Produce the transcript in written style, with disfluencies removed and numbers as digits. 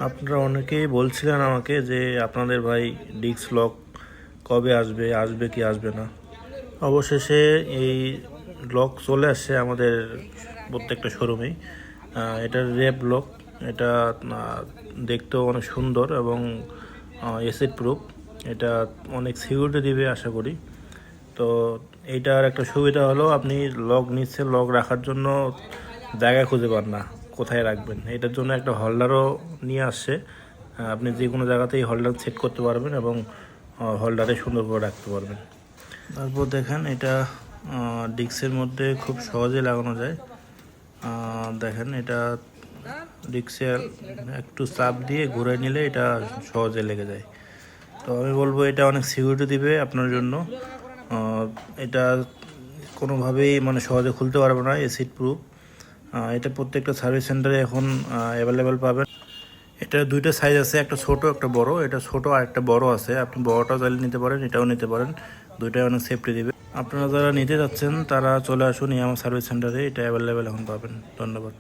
আপনারা অনেকেই বলছিলেন আমাকে যে আপনাদের ভাই ডিস্ক লক কবে আসবে, আসবে কি আসবে না। অবশেষে এই লক চলে আসছে আমাদের প্রত্যেকটা শোরুমেই। এটা রেপ লক। এটা দেখতেও অনেক সুন্দর এবং অ্যাসিড প্রুফ। এটা অনেক সিকিউরিটি দিবে আশা করি। তো এইটার একটা সুবিধা হলো আপনি লক নিচ্ছে, লক রাখার জন্য জায়গা খুঁজে পান না কোথায় রাখবেন। এটার জন্য একটা হোল্ডারও নিয়ে আসছে। আপনি যে কোনো জায়গাতেই হোল্ডার সেট করতে পারবেন এবং হোল্ডারে সুন্দর করে রাখতে পারবেন। তারপর দেখেন এটা ডিস্কের মধ্যে খুব সহজে লাগানো যায়। দেখেন এটা ডিস্কে একটু চাপ দিয়ে ঘুরে নিলে এটা সহজে লেগে যায়। তো আমি বলবো এটা অনেক সিকিউরিটি দিবে আপনার জন্য। এটা কোনোভাবেই মানে সহজে খুলতে পারবে না, অ্যাসিড প্রুফ। এটা প্রত্যেকটা সার্ভিস সেন্টারে এখন অ্যাভেলেবেল পাবেন। এটা দুইটা সাইজ আছে, একটা ছোট একটা বড়। এটা ছোট আর একটা বড় আছে, আপনি বড়টাও চাইলে নিতে পারেন, এটাও নিতে পারেন। দুইটাই অনেক সেফটি দিবে। আপনারা যারা নিতে যাচ্ছেন তারা চলে আসুন আমার সার্ভিস সেন্টারে, এটা অ্যাভেলেবেল এখন পাবেন। ধন্যবাদ।